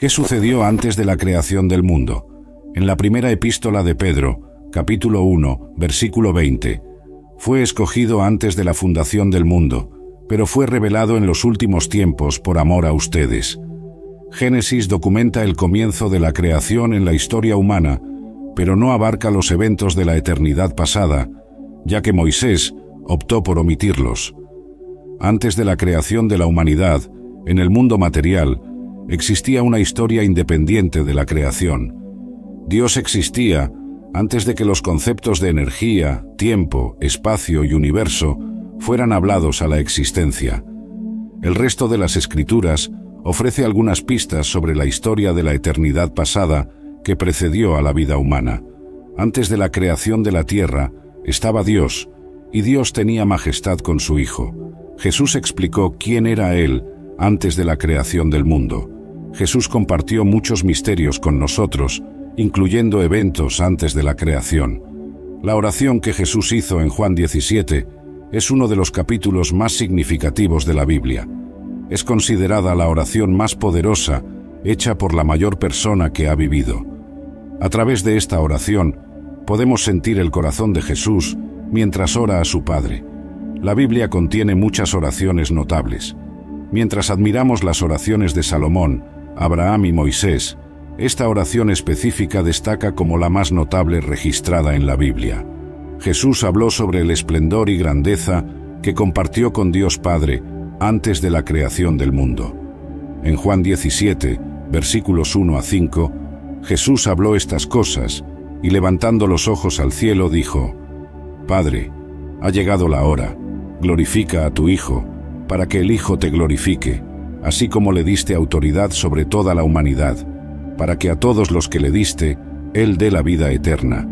¿Qué sucedió antes de la creación del mundo? En la primera epístola de Pedro, capítulo 1, versículo 20, fue escogido antes de la fundación del mundo, pero fue revelado en los últimos tiempos por amor a ustedes. Génesis documenta el comienzo de la creación en la historia humana, pero no abarca los eventos de la eternidad pasada, ya que Moisés optó por omitirlos. Antes de la creación de la humanidad, en el mundo material, existía una historia independiente de la creación. Dios existía antes de que los conceptos de energía, tiempo, espacio y universo fueran hablados a la existencia. El resto de las Escrituras ofrece algunas pistas sobre la historia de la eternidad pasada que precedió a la vida humana. Antes de la creación de la tierra estaba Dios, y Dios tenía majestad con su Hijo. Jesús explicó quién era Él antes de la creación del mundo. Jesús compartió muchos misterios con nosotros, incluyendo eventos antes de la creación. La oración que Jesús hizo en Juan 17 es uno de los capítulos más significativos de la Biblia. Es considerada la oración más poderosa hecha por la mayor persona que ha vivido. A través de esta oración, podemos sentir el corazón de Jesús mientras ora a su Padre. La Biblia contiene muchas oraciones notables. Mientras admiramos las oraciones de Salomón, Abraham y Moisés, esta oración específica destaca como la más notable registrada en la Biblia. Jesús habló sobre el esplendor y grandeza que compartió con Dios Padre antes de la creación del mundo. En Juan 17, versículos 1 a 5, Jesús habló estas cosas y levantando los ojos al cielo dijo: Padre, ha llegado la hora, glorifica a tu Hijo, para que el Hijo te glorifique, así como le diste autoridad sobre toda la humanidad, para que a todos los que le diste, Él dé la vida eterna.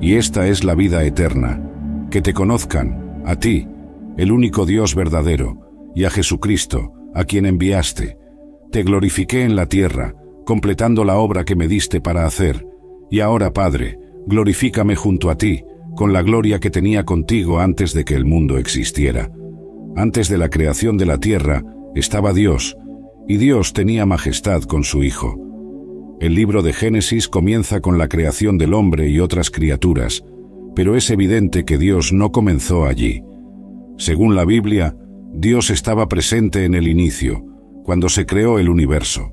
Y esta es la vida eterna, que te conozcan, a ti, el único Dios verdadero, y a Jesucristo, a quien enviaste. Te glorifiqué en la tierra, completando la obra que me diste para hacer. Y ahora, Padre, glorifícame junto a ti, con la gloria que tenía contigo antes de que el mundo existiera. Antes de la creación de la tierra estaba Dios, y Dios tenía majestad con su Hijo. El libro de Génesis comienza con la creación del hombre y otras criaturas, pero es evidente que Dios no comenzó allí. Según la Biblia, Dios estaba presente en el inicio, cuando se creó el universo.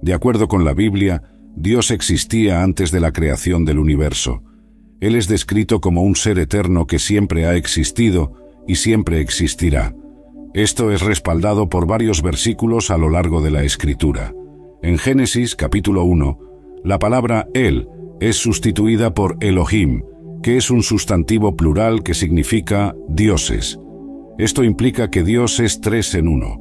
De acuerdo con la Biblia, Dios existía antes de la creación del universo. Él es descrito como un ser eterno que siempre ha existido y siempre existirá. Esto es respaldado por varios versículos a lo largo de la Escritura. En Génesis capítulo 1, la palabra Él es sustituida por Elohim, que es un sustantivo plural que significa dioses. Esto implica que Dios es tres en uno.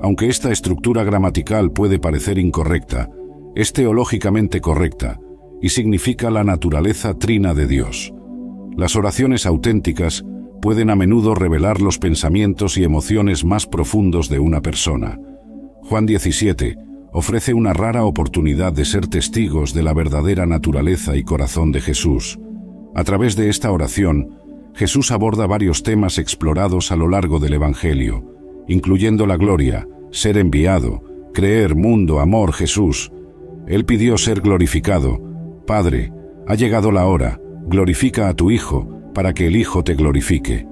Aunque esta estructura gramatical puede parecer incorrecta, es teológicamente correcta y significa la naturaleza trina de Dios. Las oraciones auténticas pueden a menudo revelar los pensamientos y emociones más profundos de una persona. Juan 17 ofrece una rara oportunidad de ser testigos de la verdadera naturaleza y corazón de Jesús. A través de esta oración, Jesús aborda varios temas explorados a lo largo del Evangelio, incluyendo la gloria, ser enviado, creer, mundo, amor, Jesús. Él pidió ser glorificado. Padre, ha llegado la hora, glorifica a tu Hijo, para que el Hijo te glorifique.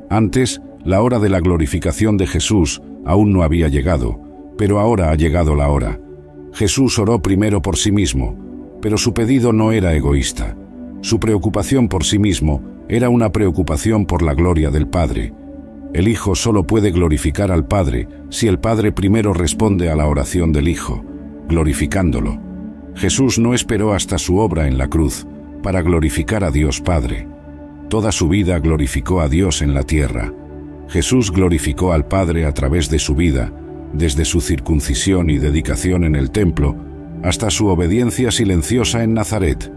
Antes, la hora de la glorificación de Jesús aún no había llegado, pero ahora ha llegado la hora. Jesús oró primero por sí mismo, pero su pedido no era egoísta. Su preocupación por sí mismo era una preocupación por la gloria del Padre. El Hijo solo puede glorificar al Padre si el Padre primero responde a la oración del Hijo, glorificándolo. Jesús no esperó hasta su obra en la cruz para glorificar a Dios Padre. Toda su vida glorificó a Dios en la tierra. Jesús glorificó al Padre a través de su vida, desde su circuncisión y dedicación en el templo hasta su obediencia silenciosa en Nazaret.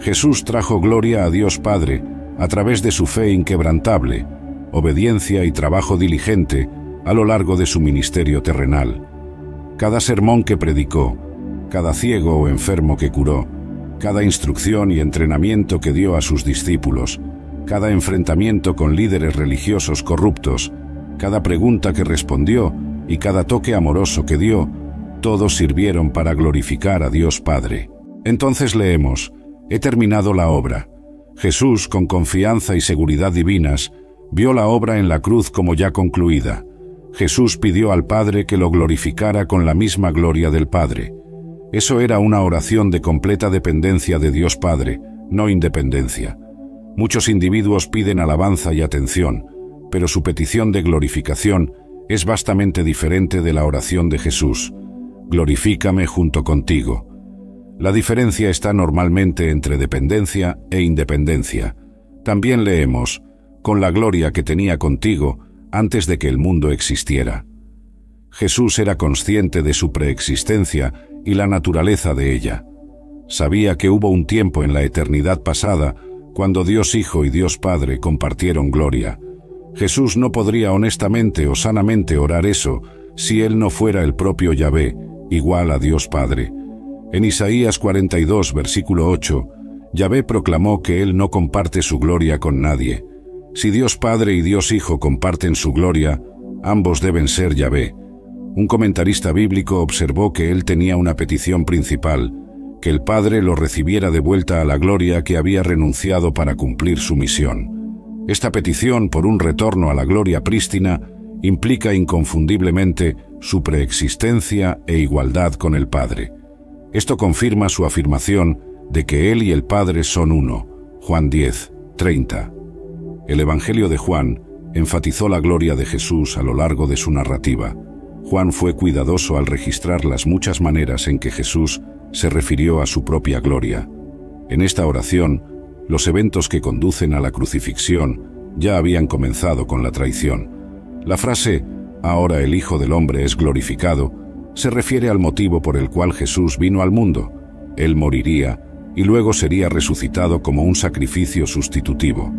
Jesús trajo gloria a Dios Padre a través de su fe inquebrantable, obediencia y trabajo diligente a lo largo de su ministerio terrenal. Cada sermón que predicó, cada ciego o enfermo que curó, cada instrucción y entrenamiento que dio a sus discípulos, cada enfrentamiento con líderes religiosos corruptos, cada pregunta que respondió y cada toque amoroso que dio, todos sirvieron para glorificar a Dios Padre. Entonces leemos: he terminado la obra. Jesús, con confianza y seguridad divinas, vio la obra en la cruz como ya concluida. Jesús pidió al Padre que lo glorificara con la misma gloria del Padre. Eso era una oración de completa dependencia de Dios Padre, no independencia. Muchos individuos piden alabanza y atención, pero su petición de glorificación es vastamente diferente de la oración de Jesús: glorifícame junto contigo. La diferencia está normalmente entre dependencia e independencia. También leemos: con la gloria que tenía contigo antes de que el mundo existiera. Jesús era consciente de su preexistencia y la naturaleza de ella. Sabía que hubo un tiempo en la eternidad pasada cuando Dios Hijo y Dios Padre compartieron gloria. Jesús no podría honestamente o sanamente orar eso si Él no fuera el propio Yahvé, igual a Dios Padre. En Isaías 42, versículo 8, Yahvé proclamó que Él no comparte su gloria con nadie. Si Dios Padre y Dios Hijo comparten su gloria, ambos deben ser Yahvé. Un comentarista bíblico observó que Él tenía una petición principal: que el Padre lo recibiera de vuelta a la gloria que había renunciado para cumplir su misión. Esta petición por un retorno a la gloria prístina implica inconfundiblemente su preexistencia e igualdad con el Padre. Esto confirma su afirmación de que Él y el Padre son uno. Juan 10, 30. El Evangelio de Juan enfatizó la gloria de Jesús a lo largo de su narrativa. Juan fue cuidadoso al registrar las muchas maneras en que Jesús se refirió a su propia gloria. En esta oración, los eventos que conducen a la crucifixión ya habían comenzado con la traición. La frase «ahora el Hijo del Hombre es glorificado» se refiere al motivo por el cual Jesús vino al mundo. Él moriría y luego sería resucitado como un sacrificio sustitutivo.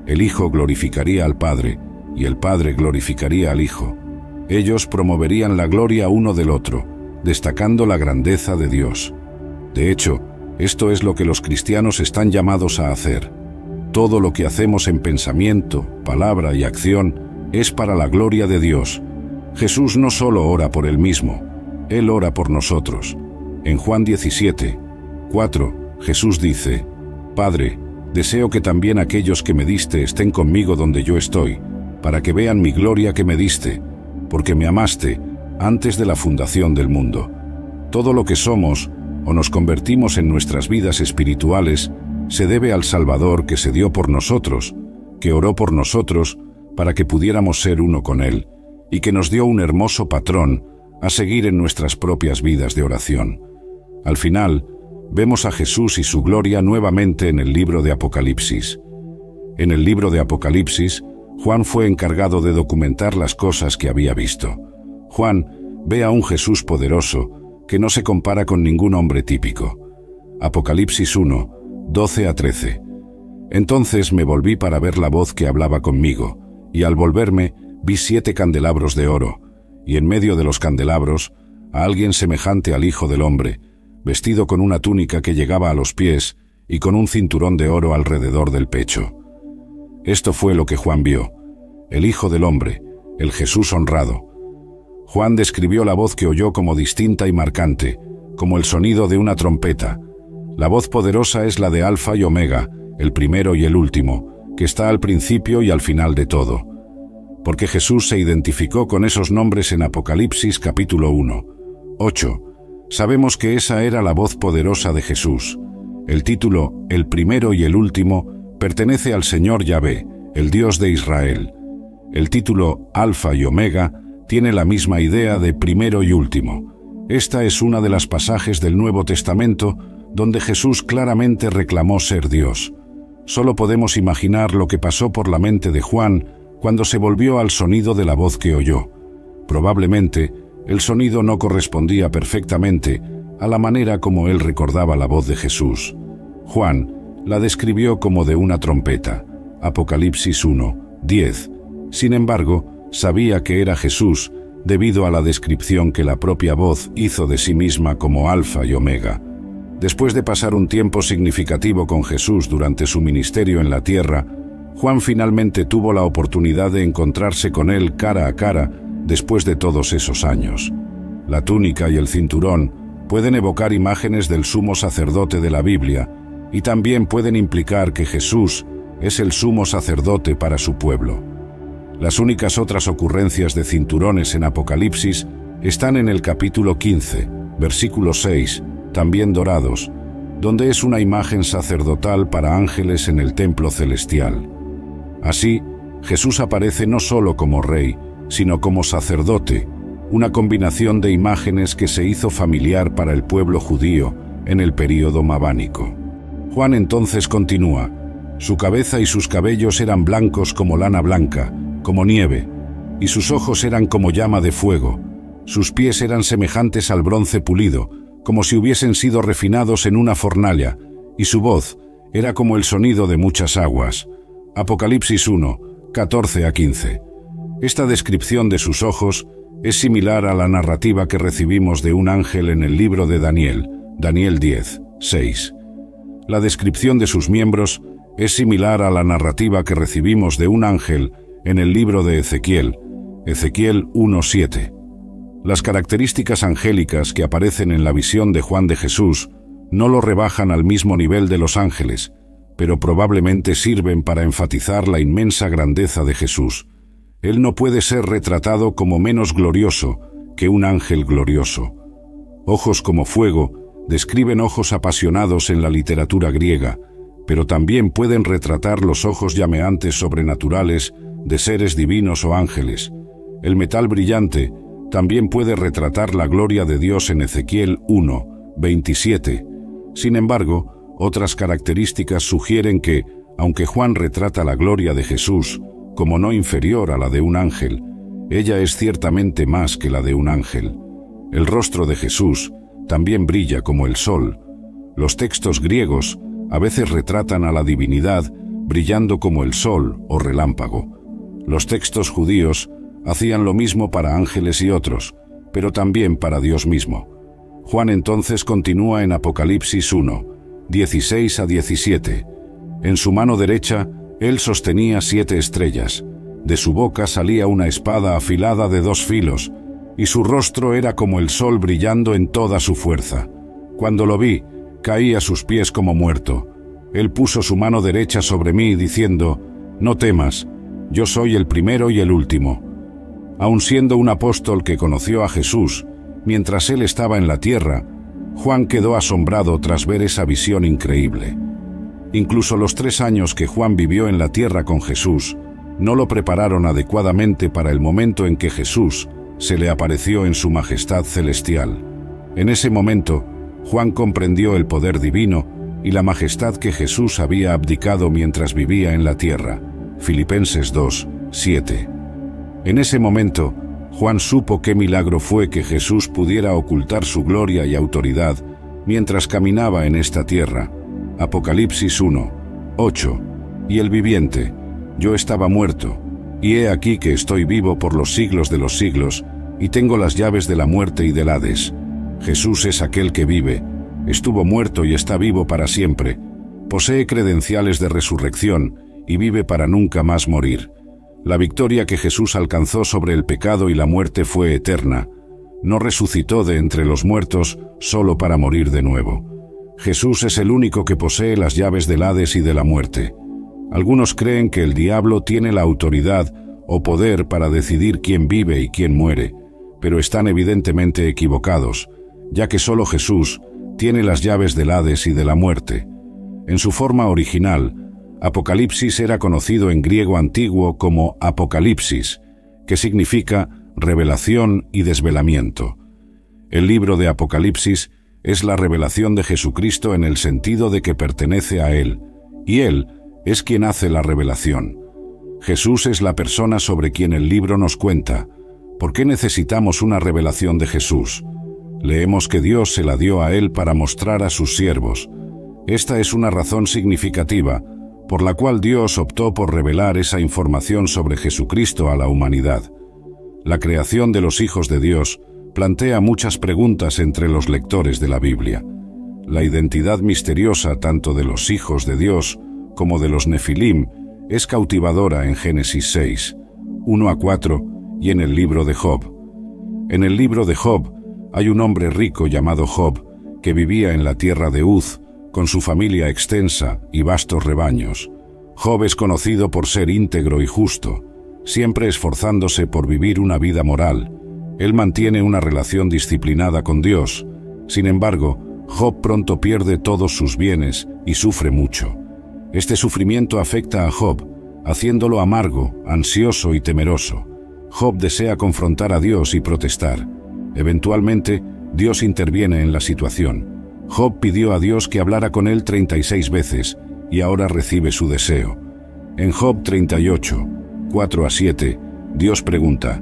El Hijo glorificaría al Padre y el Padre glorificaría al Hijo. Ellos promoverían la gloria uno del otro, destacando la grandeza de Dios. De hecho, esto es lo que los cristianos están llamados a hacer. Todo lo que hacemos en pensamiento, palabra y acción es para la gloria de Dios. Jesús no solo ora por Él mismo, Él ora por nosotros. En Juan 17, 4, Jesús dice: Padre, deseo que también aquellos que me diste estén conmigo donde yo estoy, para que vean mi gloria que me diste, porque me amaste antes de la fundación del mundo. Todo lo que somos o nos convertimos en nuestras vidas espirituales se debe al Salvador que se dio por nosotros, que oró por nosotros para que pudiéramos ser uno con Él, y que nos dio un hermoso patrón a seguir en nuestras propias vidas de oración. Al final, vemos a Jesús y su gloria nuevamente en el libro de Apocalipsis. En el libro de Apocalipsis, Juan fue encargado de documentar las cosas que había visto. Juan ve a un Jesús poderoso que no se compara con ningún hombre típico. Apocalipsis 1, 12 a 13. Entonces me volví para ver la voz que hablaba conmigo, y al volverme vi 7 candelabros de oro, y en medio de los candelabros a alguien semejante al Hijo del Hombre, vestido con una túnica que llegaba a los pies y con un cinturón de oro alrededor del pecho. Esto fue lo que Juan vio: el Hijo del Hombre, el Jesús honrado. Juan describió la voz que oyó como distinta y marcante, como el sonido de una trompeta. La voz poderosa es la de Alfa y Omega, el primero y el último, que está al principio y al final de todo. Porque Jesús se identificó con esos nombres en Apocalipsis capítulo 1, 8. Sabemos que esa era la voz poderosa de Jesús. El título, el primero y el último, pertenece al Señor Yahvé, el Dios de Israel. El título Alfa y Omega tiene la misma idea de primero y último. Esta es una de las pasajes del Nuevo Testamento donde Jesús claramente reclamó ser Dios. Solo podemos imaginar lo que pasó por la mente de Juan cuando se volvió al sonido de la voz que oyó. Probablemente, el sonido no correspondía perfectamente a la manera como él recordaba la voz de Jesús. Juan la describió como de una trompeta. Apocalipsis 1, 10. Sin embargo, sabía que era Jesús debido a la descripción que la propia voz hizo de sí misma como Alfa y Omega. Después de pasar un tiempo significativo con Jesús durante su ministerio en la tierra, Juan finalmente tuvo la oportunidad de encontrarse con él cara a cara después de todos esos años. La túnica y el cinturón pueden evocar imágenes del sumo sacerdote de la Biblia y también pueden implicar que Jesús es el sumo sacerdote para su pueblo. Las únicas otras ocurrencias de cinturones en Apocalipsis están en el capítulo 15, versículo 6, también dorados, donde es una imagen sacerdotal para ángeles en el templo celestial. Así, Jesús aparece no solo como rey, sino como sacerdote, una combinación de imágenes que se hizo familiar para el pueblo judío en el período mabánico. Juan entonces continúa: su cabeza y sus cabellos eran blancos como lana blanca, como nieve, y sus ojos eran como llama de fuego. Sus pies eran semejantes al bronce pulido, como si hubiesen sido refinados en una fornalla, y su voz era como el sonido de muchas aguas. Apocalipsis 1, 14 a 15. Esta descripción de sus ojos es similar a la narrativa que recibimos de un ángel en el libro de Daniel, Daniel 10, 6. La descripción de sus miembros es similar a la narrativa que recibimos de un ángel en el libro de Ezequiel, Ezequiel 1:7. Las características angélicas que aparecen en la visión de Juan de Jesús no lo rebajan al mismo nivel de los ángeles, pero probablemente sirven para enfatizar la inmensa grandeza de Jesús. Él no puede ser retratado como menos glorioso que un ángel glorioso. Ojos como fuego describen ojos apasionados en la literatura griega, pero también pueden retratar los ojos llameantes sobrenaturales de seres divinos o ángeles. El metal brillante también puede retratar la gloria de Dios en Ezequiel 1, 27. Sin embargo, otras características sugieren que, aunque Juan retrata la gloria de Jesús como no inferior a la de un ángel, ella es ciertamente más que la de un ángel. El rostro de Jesús también brilla como el sol. Los textos griegos a veces retratan a la divinidad brillando como el sol o relámpago. Los textos judíos hacían lo mismo para ángeles y otros, pero también para Dios mismo. Juan entonces continúa en Apocalipsis 1, 16 a 17. En su mano derecha, él sostenía 7 estrellas. De su boca salía una espada afilada de 2 filos, y su rostro era como el sol brillando en toda su fuerza. Cuando lo vi, caí a sus pies como muerto. Él puso su mano derecha sobre mí, diciendo: «No temas, yo soy el primero y el último». Aun siendo un apóstol que conoció a Jesús mientras él estaba en la tierra, Juan quedó asombrado tras ver esa visión increíble. Incluso los 3 años que Juan vivió en la tierra con Jesús no lo prepararon adecuadamente para el momento en que Jesús se le apareció en su majestad celestial. En ese momento, Juan comprendió el poder divino y la majestad que Jesús había abdicado mientras vivía en la tierra. Filipenses 2, 7. En ese momento, Juan supo qué milagro fue que Jesús pudiera ocultar su gloria y autoridad mientras caminaba en esta tierra. Apocalipsis 1, 8. Y el viviente: yo estaba muerto, y he aquí que estoy vivo por los siglos de los siglos, y tengo las llaves de la muerte y del Hades. Jesús es aquel que vive, estuvo muerto y está vivo para siempre, posee credenciales de resurrección y vive para nunca más morir. La victoria que Jesús alcanzó sobre el pecado y la muerte fue eterna. No resucitó de entre los muertos solo para morir de nuevo. Jesús es el único que posee las llaves del Hades y de la muerte. Algunos creen que el diablo tiene la autoridad o poder para decidir quién vive y quién muere, pero están evidentemente equivocados, ya que solo Jesús tiene las llaves del Hades y de la muerte. En su forma original, Apocalipsis era conocido en griego antiguo como Apocalipsis, que significa revelación y desvelamiento. El libro de Apocalipsis es la revelación de Jesucristo en el sentido de que pertenece a Él, y Él es quien hace la revelación. Jesús es la persona sobre quien el libro nos cuenta. ¿Por qué necesitamos una revelación de Jesús? Leemos que Dios se la dio a Él para mostrar a sus siervos. Esta es una razón significativa por la cual Dios optó por revelar esa información sobre Jesucristo a la humanidad. La creación de los hijos de Dios plantea muchas preguntas entre los lectores de la Biblia. La identidad misteriosa tanto de los hijos de Dios como de los Nefilim es cautivadora en Génesis 6, 1 a 4 y en el libro de Job. En el libro de Job, Hay un hombre rico llamado Job, que vivía en la tierra de Uz, con su familia extensa y vastos rebaños. Job es conocido por ser íntegro y justo, siempre esforzándose por vivir una vida moral. Él mantiene una relación disciplinada con Dios. Sin embargo, Job pronto pierde todos sus bienes y sufre mucho. Este sufrimiento afecta a Job, haciéndolo amargo, ansioso y temeroso. Job desea confrontar a Dios y protestar. Eventualmente, Dios interviene en la situación. Job pidió a Dios que hablara con él 36 veces, y ahora recibe su deseo. En Job 38, 4-7, Dios pregunta: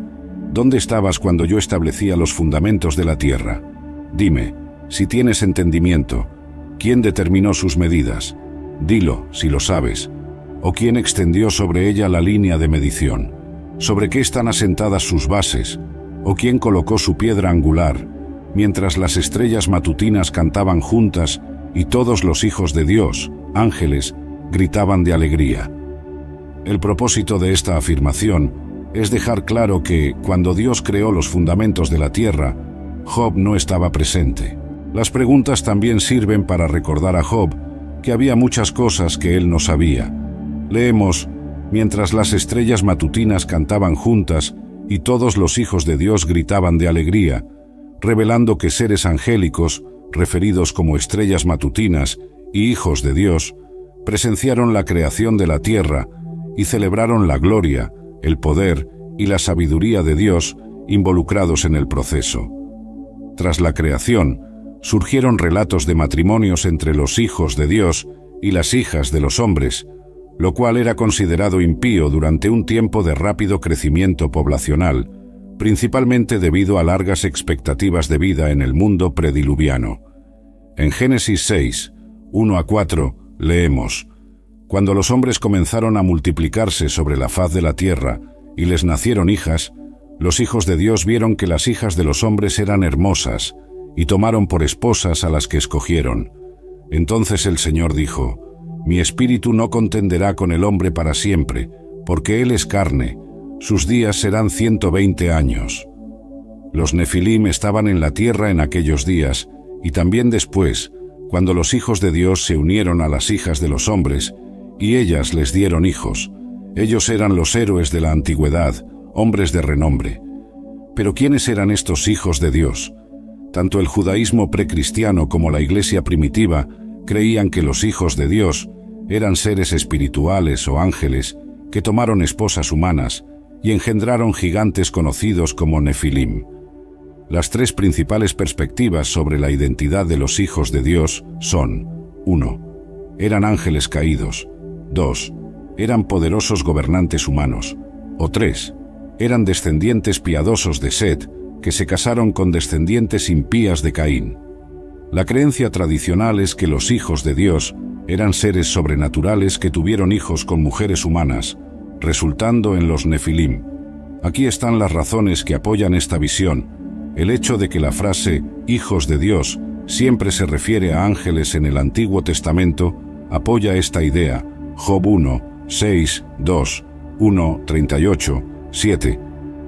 ¿Dónde estabas cuando yo establecía los fundamentos de la tierra? Dime, si tienes entendimiento, ¿quién determinó sus medidas? Dilo, si lo sabes. ¿O quién extendió sobre ella la línea de medición? ¿Sobre qué están asentadas sus bases? ¿O quién colocó su piedra angular, mientras las estrellas matutinas cantaban juntas y todos los hijos de Dios, ángeles, gritaban de alegría? El propósito de esta afirmación es dejar claro que, cuando Dios creó los fundamentos de la tierra, Job no estaba presente. Las preguntas también sirven para recordar a Job que había muchas cosas que él no sabía. Leemos: mientras las estrellas matutinas cantaban juntas y todos los hijos de Dios gritaban de alegría, revelando que seres angélicos, referidos como estrellas matutinas y hijos de Dios, presenciaron la creación de la tierra y celebraron la gloria, el poder y la sabiduría de Dios involucrados en el proceso. Tras la creación, surgieron relatos de matrimonios entre los hijos de Dios y las hijas de los hombres, lo cual era considerado impío durante un tiempo de rápido crecimiento poblacional, principalmente debido a largas expectativas de vida en el mundo prediluviano. En Génesis 6, 1-4, leemos: cuando los hombres comenzaron a multiplicarse sobre la faz de la tierra y les nacieron hijas, los hijos de Dios vieron que las hijas de los hombres eran hermosas y tomaron por esposas a las que escogieron. Entonces el Señor dijo: mi espíritu no contenderá con el hombre para siempre, porque él es carne, sus días serán 120 años. Los Nefilim estaban en la tierra en aquellos días, y también después, cuando los hijos de Dios se unieron a las hijas de los hombres, y ellas les dieron hijos. Ellos eran los héroes de la antigüedad, hombres de renombre. Pero ¿quiénes eran estos hijos de Dios? Tanto el judaísmo precristiano como la iglesia primitiva creían que los hijos de Dios eran seres espirituales o ángeles que tomaron esposas humanas y engendraron gigantes conocidos como Nefilim. Las tres principales perspectivas sobre la identidad de los hijos de Dios son: 1. Eran ángeles caídos. 2. Eran poderosos gobernantes humanos. O 3. Eran descendientes piadosos de Set, que se casaron con descendientes impías de Caín. La creencia tradicional es que los hijos de Dios eran seres sobrenaturales que tuvieron hijos con mujeres humanas, resultando en los Nefilim. Aquí están las razones que apoyan esta visión. El hecho de que la frase «hijos de Dios» siempre se refiere a ángeles en el Antiguo Testamento apoya esta idea. Job 1, 6, 2, 1, 38, 7.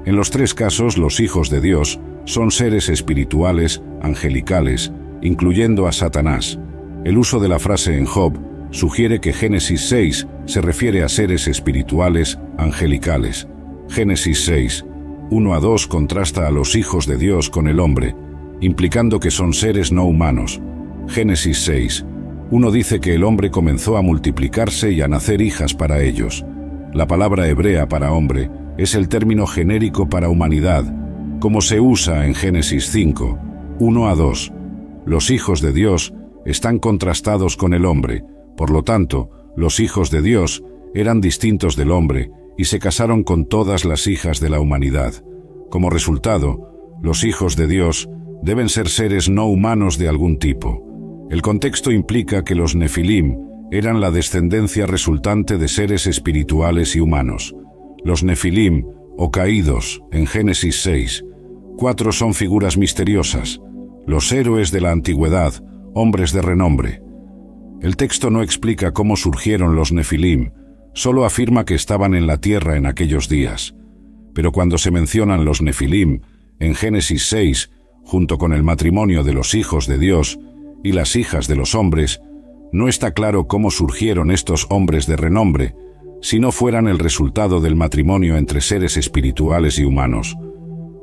En los tres casos, los hijos de Dios son seres espirituales, angelicales, incluyendo a Satanás. El uso de la frase en Job sugiere que Génesis 6 se refiere a seres espirituales, angelicales. Génesis 6, 1-2 contrasta a los hijos de Dios con el hombre, implicando que son seres no humanos. Génesis 6, 1 dice que el hombre comenzó a multiplicarse y a nacer hijas para ellos. La palabra hebrea para hombre es el término genérico para humanidad, como se usa en Génesis 5, 1-2. Los hijos de Dios están contrastados con el hombre, por lo tanto, los hijos de Dios eran distintos del hombre y se casaron con todas las hijas de la humanidad. Como resultado, los hijos de Dios deben ser seres no humanos de algún tipo. El contexto implica que los Nefilim eran la descendencia resultante de seres espirituales y humanos. Los Nefilim, o caídos, en Génesis 6, 4 son figuras misteriosas, los héroes de la antigüedad, hombres de renombre. El texto no explica cómo surgieron los Nefilim, solo afirma que estaban en la tierra en aquellos días. Pero cuando se mencionan los Nefilim, en Génesis 6, junto con el matrimonio de los hijos de Dios y las hijas de los hombres, no está claro cómo surgieron estos hombres de renombre, si no fueran el resultado del matrimonio entre seres espirituales y humanos.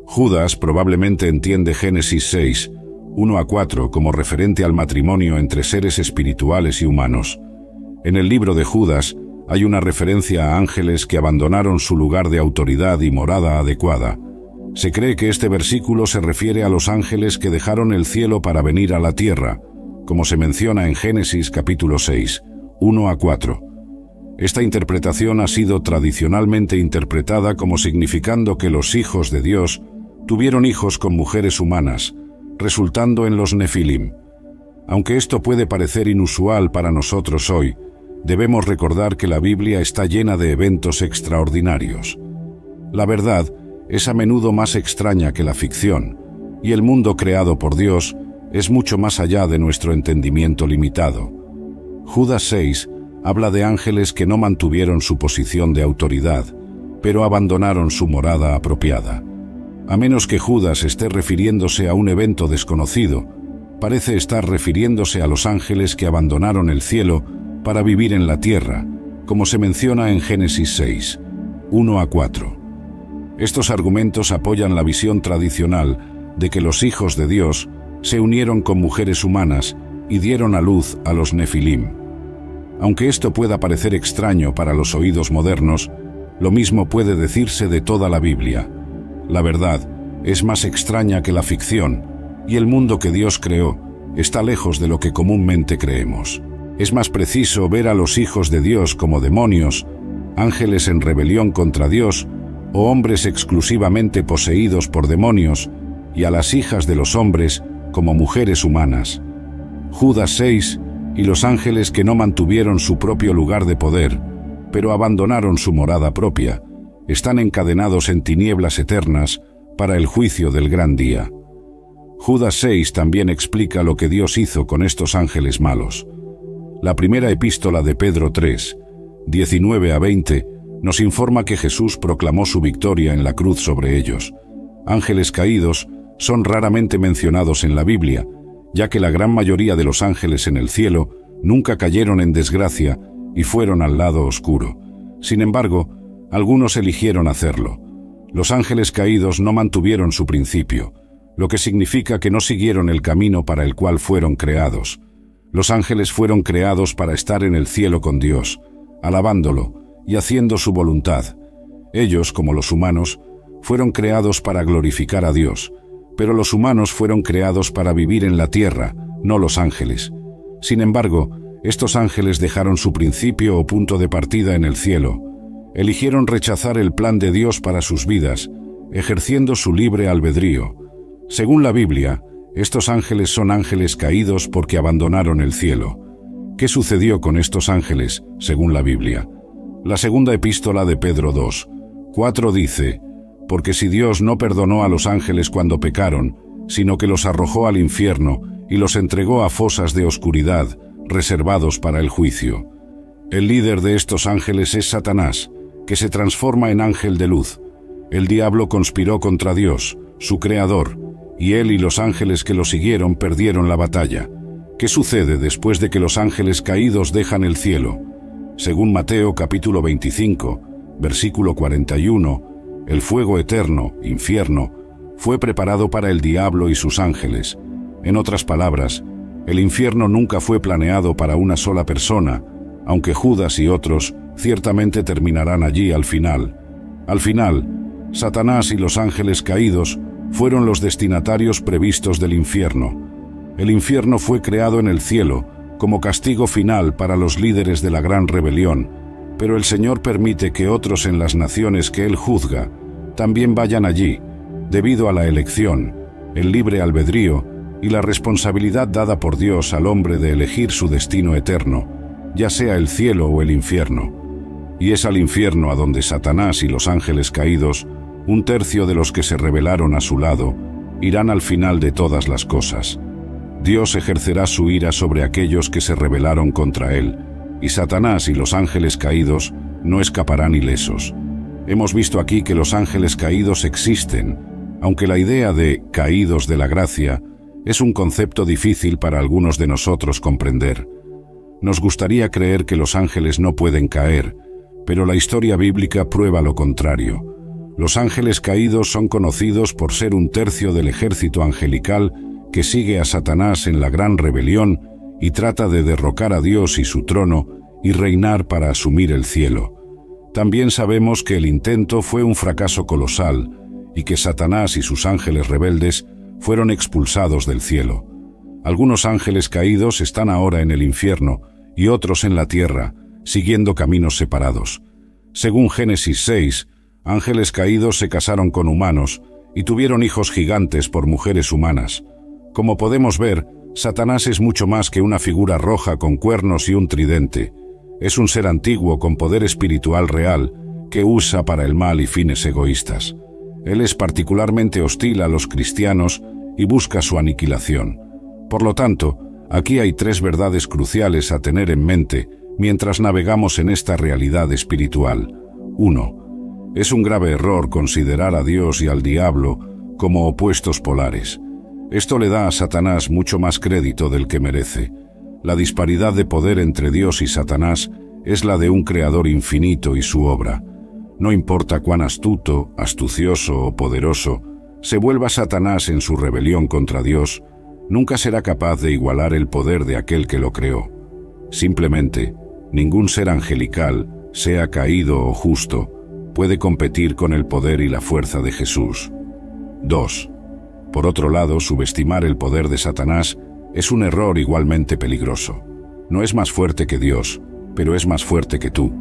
Judas probablemente entiende Génesis 6, 1-4 como referente al matrimonio entre seres espirituales y humanos. En el libro de Judas hay una referencia a ángeles que abandonaron su lugar de autoridad y morada adecuada. Se cree que este versículo se refiere a los ángeles que dejaron el cielo para venir a la tierra, como se menciona en Génesis capítulo 6, 1-4. Esta interpretación ha sido tradicionalmente interpretada como significando que los hijos de Dios tuvieron hijos con mujeres humanas, resultando en los Nefilim. Aunque esto puede parecer inusual para nosotros hoy, debemos recordar que la Biblia está llena de eventos extraordinarios. La verdad es a menudo más extraña que la ficción, y el mundo creado por Dios es mucho más allá de nuestro entendimiento limitado. Judas 6 habla de ángeles que no mantuvieron su posición de autoridad, pero abandonaron su morada apropiada. A menos que Judas esté refiriéndose a un evento desconocido, parece estar refiriéndose a los ángeles que abandonaron el cielo para vivir en la tierra, como se menciona en Génesis 6, 1-4. Estos argumentos apoyan la visión tradicional de que los hijos de Dios se unieron con mujeres humanas y dieron a luz a los Nefilim. Aunque esto pueda parecer extraño para los oídos modernos, lo mismo puede decirse de toda la Biblia. La verdad es más extraña que la ficción, y el mundo que Dios creó está lejos de lo que comúnmente creemos. Es más preciso ver a los hijos de Dios como demonios, ángeles en rebelión contra Dios, o hombres exclusivamente poseídos por demonios, y a las hijas de los hombres como mujeres humanas. Judas 6 y los ángeles que no mantuvieron su propio lugar de poder, pero abandonaron su morada propia, están encadenados en tinieblas eternas para el juicio del gran día. Judas 6 también explica lo que Dios hizo con estos ángeles malos. La primera epístola de Pedro 3, 19-20, nos informa que Jesús proclamó su victoria en la cruz sobre ellos. Ángeles caídos son raramente mencionados en la Biblia, ya que la gran mayoría de los ángeles en el cielo nunca cayeron en desgracia y fueron al lado oscuro. Sin embargo, algunos eligieron hacerlo. Los ángeles caídos no mantuvieron su principio, lo que significa que no siguieron el camino para el cual fueron creados. Los ángeles fueron creados para estar en el cielo con Dios, alabándolo y haciendo su voluntad. Ellos, como los humanos, fueron creados para glorificar a Dios, pero los humanos fueron creados para vivir en la tierra, no los ángeles. Sin embargo, estos ángeles dejaron su principio o punto de partida en el cielo. Eligieron rechazar el plan de Dios para sus vidas, ejerciendo su libre albedrío. Según la Biblia, estos ángeles son ángeles caídos porque abandonaron el cielo. ¿Qué sucedió con estos ángeles, según la Biblia? La segunda epístola de Pedro 2, 4 dice: porque si Dios no perdonó a los ángeles cuando pecaron, sino que los arrojó al infierno y los entregó a fosas de oscuridad, reservados para el juicio. El líder de estos ángeles es Satanás, que se transforma en ángel de luz. El diablo conspiró contra Dios, su creador, y él y los ángeles que lo siguieron perdieron la batalla. ¿Qué sucede después de que los ángeles caídos dejan el cielo? Según Mateo capítulo 25, versículo 41, el fuego eterno, infierno, fue preparado para el diablo y sus ángeles. En otras palabras, el infierno nunca fue planeado para una sola persona, aunque Judas y otros ciertamente terminarán allí al final. Al final, Satanás y los ángeles caídos fueron los destinatarios previstos del infierno. El infierno fue creado en el cielo como castigo final para los líderes de la gran rebelión, pero el Señor permite que otros en las naciones que Él juzga también vayan allí, debido a la elección, el libre albedrío y la responsabilidad dada por Dios al hombre de elegir su destino eterno, ya sea el cielo o el infierno. Y es al infierno a donde Satanás y los ángeles caídos, un tercio de los que se rebelaron a su lado, irán al final de todas las cosas. Dios ejercerá su ira sobre aquellos que se rebelaron contra Él, y Satanás y los ángeles caídos no escaparán ilesos. Hemos visto aquí que los ángeles caídos existen, Aunque la idea de caídos de la gracia es un concepto difícil para algunos de nosotros comprender. Nos gustaría creer que los ángeles no pueden caer, pero la historia bíblica prueba lo contrario. Los ángeles caídos son conocidos por ser un tercio del ejército angelical que sigue a Satanás en la gran rebelión y trata de derrocar a Dios y su trono y reinar para asumir el cielo. También sabemos que el intento fue un fracaso colosal y que Satanás y sus ángeles rebeldes fueron expulsados del cielo. Algunos ángeles caídos están ahora en el infierno y otros en la tierra, siguiendo caminos separados. Según Génesis 6, ángeles caídos se casaron con humanos y tuvieron hijos gigantes por mujeres humanas. Como podemos ver, Satanás es mucho más que una figura roja con cuernos y un tridente. Es un ser antiguo con poder espiritual real que usa para el mal y fines egoístas. Él es particularmente hostil a los cristianos y busca su aniquilación. Por lo tanto, aquí hay tres verdades cruciales a tener en mente mientras navegamos en esta realidad espiritual. 1. Es un grave error considerar a Dios y al diablo como opuestos polares. Esto le da a Satanás mucho más crédito del que merece. La disparidad de poder entre Dios y Satanás es la de un creador infinito y su obra. No importa cuán astuto, astucioso o poderoso se vuelva Satanás en su rebelión contra Dios, nunca será capaz de igualar el poder de aquel que lo creó. Simplemente, ningún ser angelical, sea caído o justo, puede competir con el poder y la fuerza de Jesús. 2. Por otro lado, subestimar el poder de Satanás es un error igualmente peligroso. No es más fuerte que Dios, pero es más fuerte que tú.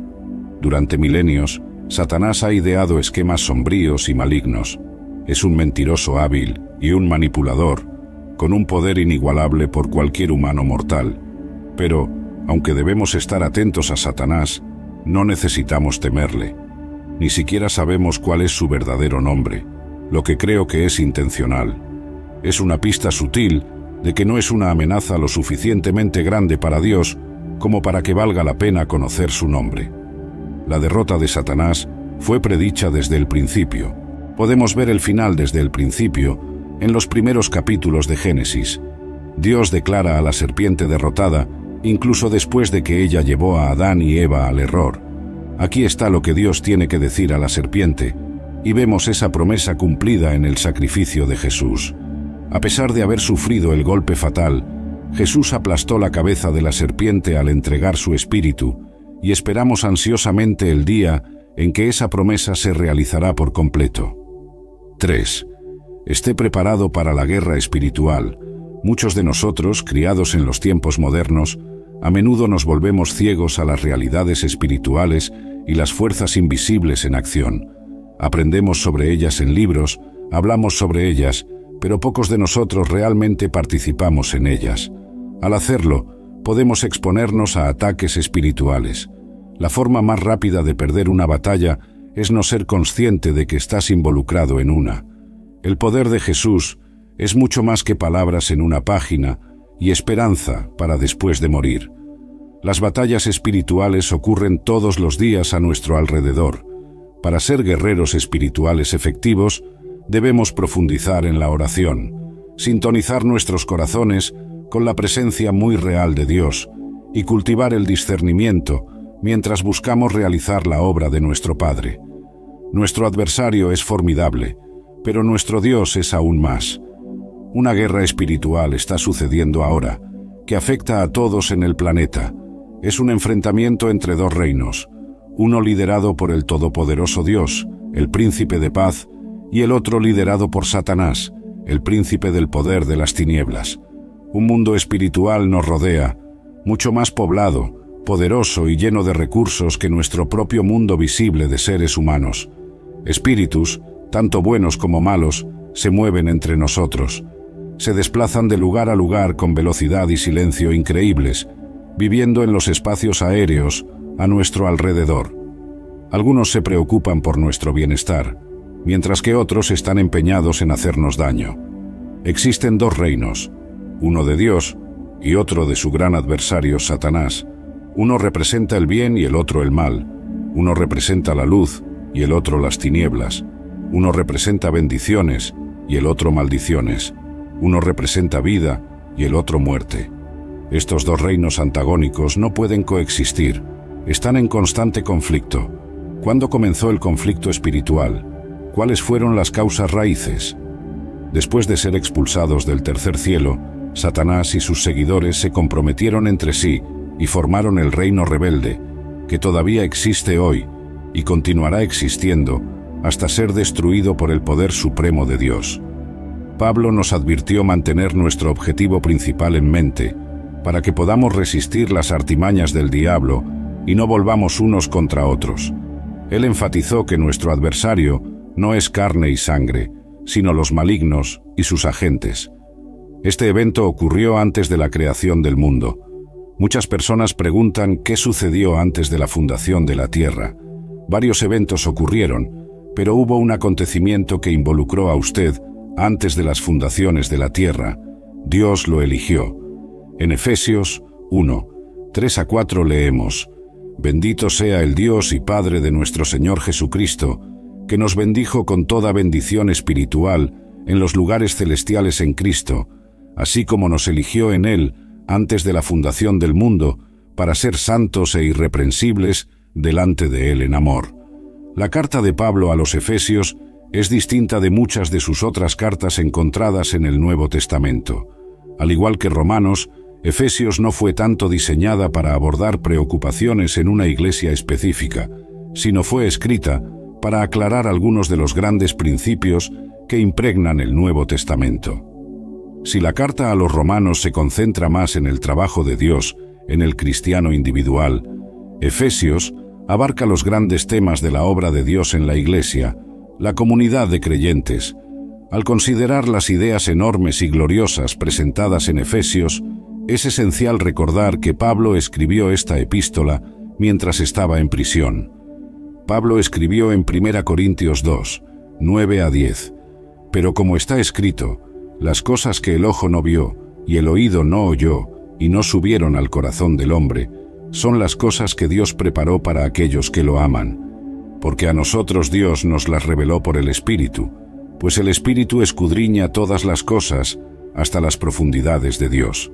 Durante milenios, Satanás ha ideado esquemas sombríos y malignos. Es un mentiroso hábil y un manipulador, con un poder inigualable por cualquier humano mortal. Pero, aunque debemos estar atentos a Satanás, no necesitamos temerle. Ni siquiera sabemos cuál es su verdadero nombre, lo que creo que es intencional. Es una pista sutil de que no es una amenaza lo suficientemente grande para Dios como para que valga la pena conocer su nombre. La derrota de Satanás fue predicha desde el principio. Podemos ver el final desde el principio en los primeros capítulos de Génesis. Dios declara a la serpiente derrotada incluso después de que ella llevó a Adán y Eva al error. Aquí está lo que Dios tiene que decir a la serpiente, y vemos esa promesa cumplida en el sacrificio de Jesús. A pesar de haber sufrido el golpe fatal, Jesús aplastó la cabeza de la serpiente al entregar su espíritu, y esperamos ansiosamente el día en que esa promesa se realizará por completo. 3. Esté preparado para la guerra espiritual. Muchos de nosotros, criados en los tiempos modernos, a menudo nos volvemos ciegos a las realidades espirituales y las fuerzas invisibles en acción. Aprendemos sobre ellas en libros, hablamos sobre ellas, pero pocos de nosotros realmente participamos en ellas. Al hacerlo, podemos exponernos a ataques espirituales. La forma más rápida de perder una batalla es no ser consciente de que estás involucrado en una. El poder de Jesús es mucho más que palabras en una página y esperanza para después de morir. Las batallas espirituales ocurren todos los días a nuestro alrededor. Para ser guerreros espirituales efectivos, debemos profundizar en la oración, sintonizar nuestros corazones con la presencia muy real de Dios y cultivar el discernimiento mientras buscamos realizar la obra de nuestro Padre. Nuestro adversario es formidable, pero nuestro Dios es aún más. Una guerra espiritual está sucediendo ahora, que afecta a todos en el planeta. Es un enfrentamiento entre dos reinos, uno liderado por el todopoderoso Dios, el príncipe de paz, y el otro liderado por Satanás, el príncipe del poder de las tinieblas. Un mundo espiritual nos rodea, mucho más poblado, poderoso y lleno de recursos que nuestro propio mundo visible de seres humanos. Espíritus, tanto buenos como malos, se mueven entre nosotros. Se desplazan de lugar a lugar con velocidad y silencio increíbles, viviendo en los espacios aéreos a nuestro alrededor. Algunos se preocupan por nuestro bienestar, mientras que otros están empeñados en hacernos daño. Existen dos reinos, uno de Dios y otro de su gran adversario Satanás. Uno representa el bien y el otro el mal. Uno representa la luz y el otro las tinieblas. Uno representa bendiciones y el otro maldiciones. Uno representa vida y el otro muerte. Estos dos reinos antagónicos no pueden coexistir, están en constante conflicto. ¿Cuándo comenzó el conflicto espiritual? ¿Cuáles fueron las causas raíces? Después de ser expulsados del tercer cielo, Satanás y sus seguidores se comprometieron entre sí y formaron el reino rebelde, que todavía existe hoy y continuará existiendo hasta ser destruido por el poder supremo de Dios. Pablo nos advirtió mantener nuestro objetivo principal en mente, para que podamos resistir las artimañas del diablo y no volvamos unos contra otros. Él enfatizó que nuestro adversario no es carne y sangre, sino los malignos y sus agentes. Este evento ocurrió antes de la creación del mundo. Muchas personas preguntan qué sucedió antes de la fundación de la tierra. Varios eventos ocurrieron, pero hubo un acontecimiento que involucró a usted antes de las fundaciones de la tierra. Dios lo eligió. En Efesios 1, 3-4 leemos: Bendito sea el Dios y Padre de nuestro Señor Jesucristo, que nos bendijo con toda bendición espiritual en los lugares celestiales en Cristo, así como nos eligió en Él antes de la fundación del mundo, para ser santos e irreprensibles delante de Él en amor. La carta de Pablo a los Efesios es distinta de muchas de sus otras cartas encontradas en el Nuevo Testamento. Al igual que Romanos, Efesios no fue tanto diseñada para abordar preocupaciones en una iglesia específica, sino fue escrita para aclarar algunos de los grandes principios que impregnan el Nuevo Testamento. Si la carta a los romanos se concentra más en el trabajo de Dios, en el cristiano individual, Efesios abarca los grandes temas de la obra de Dios en la iglesia, la comunidad de creyentes. Al considerar las ideas enormes y gloriosas presentadas en Efesios, es esencial recordar que Pablo escribió esta epístola mientras estaba en prisión. Pablo escribió en 1 Corintios 2, 9-10, pero como está escrito, las cosas que el ojo no vio y el oído no oyó y no subieron al corazón del hombre, son las cosas que Dios preparó para aquellos que lo aman. Porque a nosotros Dios nos las reveló por el Espíritu, pues el Espíritu escudriña todas las cosas hasta las profundidades de Dios.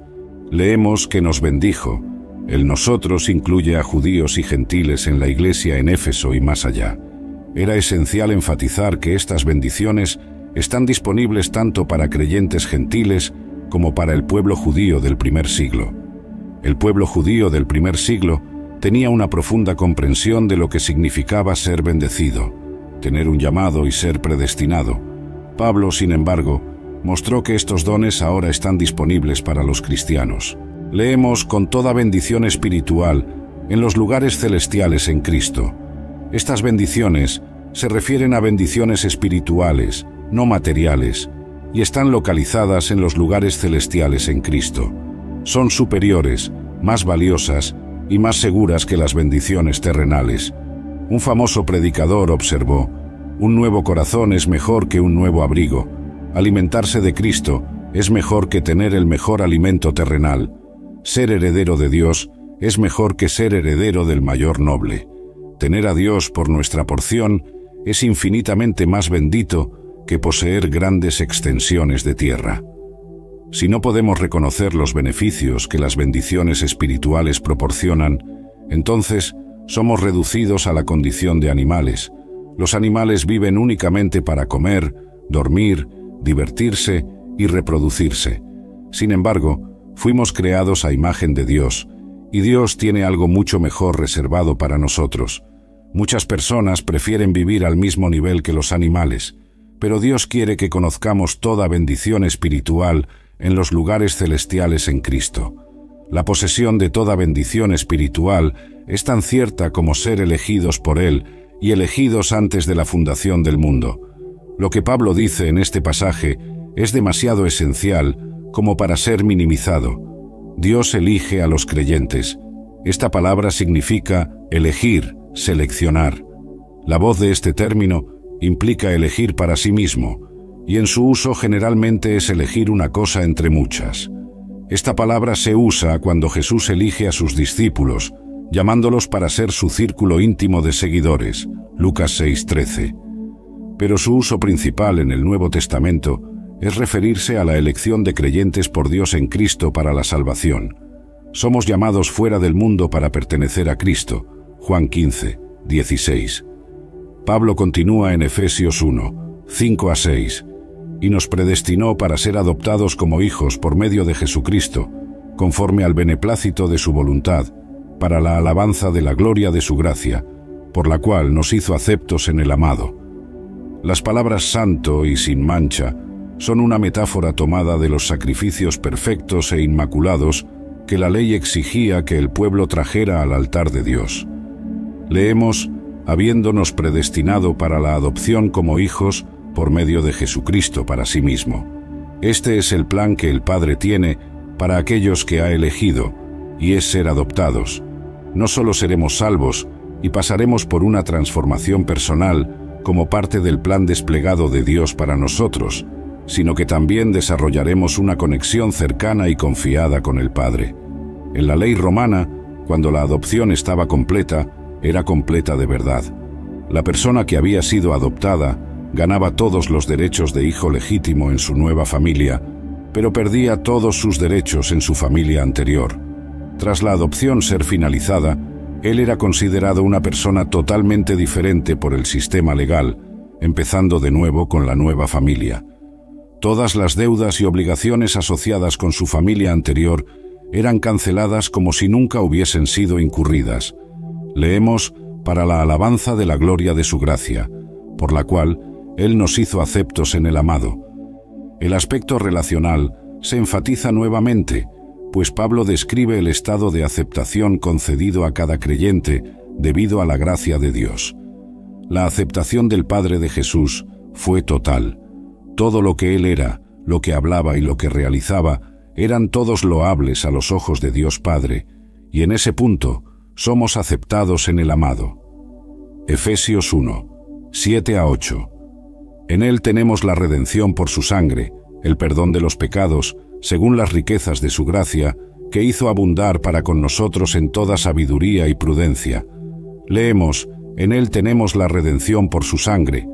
Leemos que nos bendijo. El nosotros incluye a judíos y gentiles en la iglesia en Éfeso y más allá. Era esencial enfatizar que estas bendiciones están disponibles tanto para creyentes gentiles como para el pueblo judío del primer siglo. El pueblo judío del primer siglo tenía una profunda comprensión de lo que significaba ser bendecido, tener un llamado y ser predestinado. Pablo, sin embargo, mostró que estos dones ahora están disponibles para los cristianos. Leemos con toda bendición espiritual en los lugares celestiales en Cristo. Estas bendiciones se refieren a bendiciones espirituales, no materiales, y están localizadas en los lugares celestiales en Cristo. Son superiores, más valiosas y más seguras que las bendiciones terrenales. Un famoso predicador observó: un nuevo corazón es mejor que un nuevo abrigo. Alimentarse de Cristo es mejor que tener el mejor alimento terrenal. Ser heredero de Dios es mejor que ser heredero del mayor noble. Tener a Dios por nuestra porción es infinitamente más bendito que poseer grandes extensiones de tierra. Si no podemos reconocer los beneficios que las bendiciones espirituales proporcionan, entonces somos reducidos a la condición de animales. Los animales viven únicamente para comer, dormir, divertirse y reproducirse. Sin embargo, fuimos creados a imagen de Dios, y Dios tiene algo mucho mejor reservado para nosotros. Muchas personas prefieren vivir al mismo nivel que los animales, pero Dios quiere que conozcamos toda bendición espiritual en los lugares celestiales en Cristo. La posesión de toda bendición espiritual es tan cierta como ser elegidos por Él y elegidos antes de la fundación del mundo. Lo que Pablo dice en este pasaje es demasiado esencial como para ser minimizado. Dios elige a los creyentes. Esta palabra significa elegir, seleccionar. La voz de este término implica elegir para sí mismo, y en su uso generalmente es elegir una cosa entre muchas. Esta palabra se usa cuando Jesús elige a sus discípulos, llamándolos para ser su círculo íntimo de seguidores. Lucas 6:13. pero su uso principal en el Nuevo Testamento es referirse a la elección de creyentes por Dios en Cristo para la salvación. Somos llamados fuera del mundo para pertenecer a Cristo. Juan 15, 16. Pablo continúa en Efesios 1, 5-6, y nos predestinó para ser adoptados como hijos por medio de Jesucristo, conforme al beneplácito de su voluntad, para la alabanza de la gloria de su gracia, por la cual nos hizo aceptos en el amado. Las palabras santo y sin mancha son una metáfora tomada de los sacrificios perfectos e inmaculados que la ley exigía que el pueblo trajera al altar de Dios. Leemos, habiéndonos predestinado para la adopción como hijos por medio de Jesucristo para sí mismo. Este es el plan que el Padre tiene para aquellos que ha elegido, y es ser adoptados. No solo seremos salvos y pasaremos por una transformación personal como parte del plan desplegado de Dios para nosotros, sino que también desarrollaremos una conexión cercana y confiada con el Padre. En la ley romana, cuando la adopción estaba completa, era completa de verdad. La persona que había sido adoptada ganaba todos los derechos de hijo legítimo en su nueva familia, pero perdía todos sus derechos en su familia anterior. Tras la adopción ser finalizada, él era considerado una persona totalmente diferente por el sistema legal, empezando de nuevo con la nueva familia. Todas las deudas y obligaciones asociadas con su familia anterior eran canceladas como si nunca hubiesen sido incurridas. Leemos, para la alabanza de la gloria de su gracia, por la cual Él nos hizo aceptos en el amado. El aspecto relacional se enfatiza nuevamente, pues Pablo describe el estado de aceptación concedido a cada creyente debido a la gracia de Dios. La aceptación del Padre de Jesús fue total. Todo lo que Él era, lo que hablaba y lo que realizaba, eran todos loables a los ojos de Dios Padre, y en ese punto somos aceptados en el amado. Efesios 1, 7-8. En Él tenemos la redención por su sangre, el perdón de los pecados, según las riquezas de su gracia, que hizo abundar para con nosotros en toda sabiduría y prudencia. Leemos, en Él tenemos la redención por su sangre.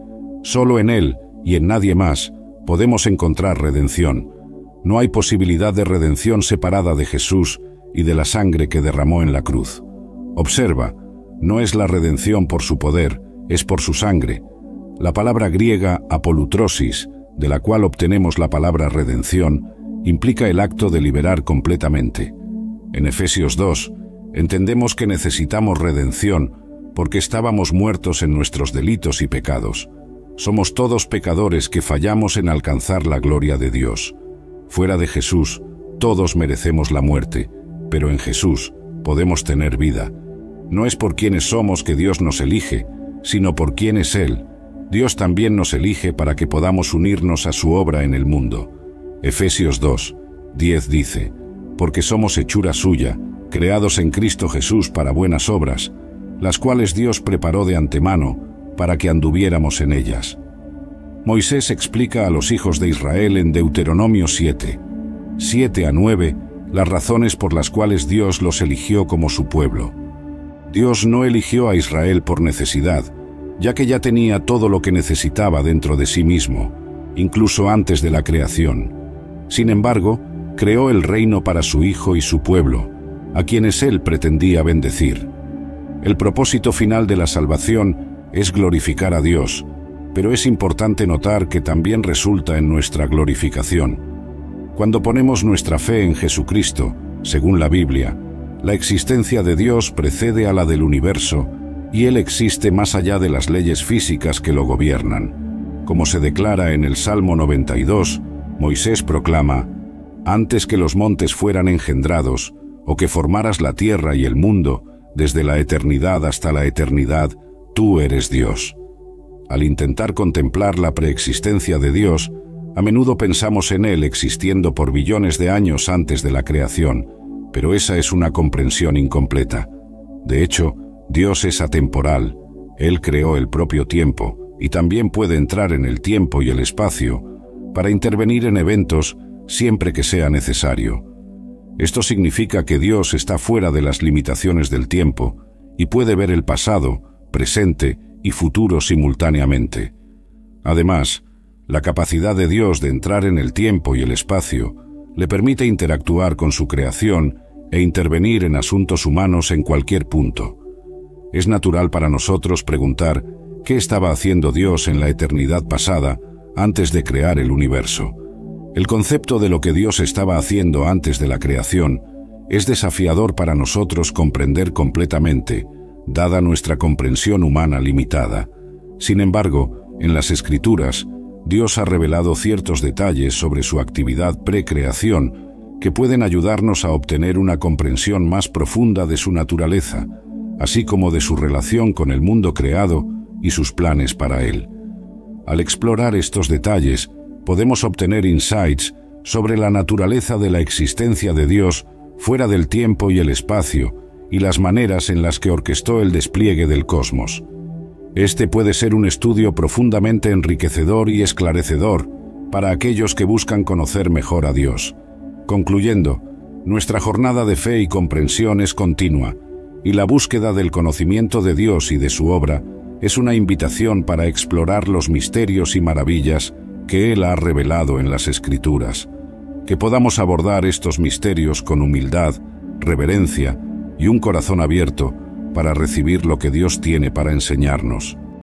Solo en Él, y en nadie más, podemos encontrar redención. No hay posibilidad de redención separada de Jesús y de la sangre que derramó en la cruz. Observa, no es la redención por su poder, es por su sangre. La palabra griega apolutrosis, de la cual obtenemos la palabra redención, implica el acto de liberar completamente. En Efesios 2, entendemos que necesitamos redención porque estábamos muertos en nuestros delitos y pecados. Somos todos pecadores que fallamos en alcanzar la gloria de Dios. Fuera de Jesús, todos merecemos la muerte, pero en Jesús podemos tener vida. No es por quienes somos que Dios nos elige, sino por quién es Él. Dios también nos elige para que podamos unirnos a su obra en el mundo. Efesios 2, 10 dice, porque somos hechura suya, creados en Cristo Jesús para buenas obras, las cuales Dios preparó de antemano para que anduviéramos en ellas. Moisés explica a los hijos de Israel en Deuteronomio 7, 7-9, las razones por las cuales Dios los eligió como su pueblo. Dios no eligió a Israel por necesidad, ya que ya tenía todo lo que necesitaba dentro de sí mismo, incluso antes de la creación. Sin embargo, creó el reino para su Hijo y su pueblo, a quienes Él pretendía bendecir. El propósito final de la salvación es glorificar a Dios, pero es importante notar que también resulta en nuestra glorificación. Cuando ponemos nuestra fe en Jesucristo, según la Biblia, la existencia de Dios precede a la del universo y Él existe más allá de las leyes físicas que lo gobiernan. Como se declara en el Salmo 92, Moisés proclama, «Antes que los montes fueran engendrados, o que formaras la tierra y el mundo, desde la eternidad hasta la eternidad, tú eres Dios». Al intentar contemplar la preexistencia de Dios, a menudo pensamos en Él existiendo por billones de años antes de la creación, pero esa es una comprensión incompleta. De hecho, Dios es atemporal, Él creó el propio tiempo y también puede entrar en el tiempo y el espacio para intervenir en eventos siempre que sea necesario. Esto significa que Dios está fuera de las limitaciones del tiempo y puede ver el pasado, presente y futuro simultáneamente. Además, la capacidad de Dios de entrar en el tiempo y el espacio le permite interactuar con su creación e intervenir en asuntos humanos en cualquier punto. Es natural para nosotros preguntar qué estaba haciendo Dios en la eternidad pasada antes de crear el universo. El concepto de lo que Dios estaba haciendo antes de la creación es desafiador para nosotros comprender completamente, dada nuestra comprensión humana limitada. Sin embargo, en las Escrituras, Dios ha revelado ciertos detalles sobre su actividad precreación que pueden ayudarnos a obtener una comprensión más profunda de su naturaleza, así como de su relación con el mundo creado y sus planes para él. Al explorar estos detalles, podemos obtener insights sobre la naturaleza de la existencia de Dios fuera del tiempo y el espacio y las maneras en las que orquestó el despliegue del cosmos. Este puede ser un estudio profundamente enriquecedor y esclarecedor para aquellos que buscan conocer mejor a Dios. Concluyendo, nuestra jornada de fe y comprensión es continua, y la búsqueda del conocimiento de Dios y de su obra es una invitación para explorar los misterios y maravillas que Él ha revelado en las Escrituras. Que podamos abordar estos misterios con humildad, reverencia y un corazón abierto para recibir lo que Dios tiene para enseñarnos.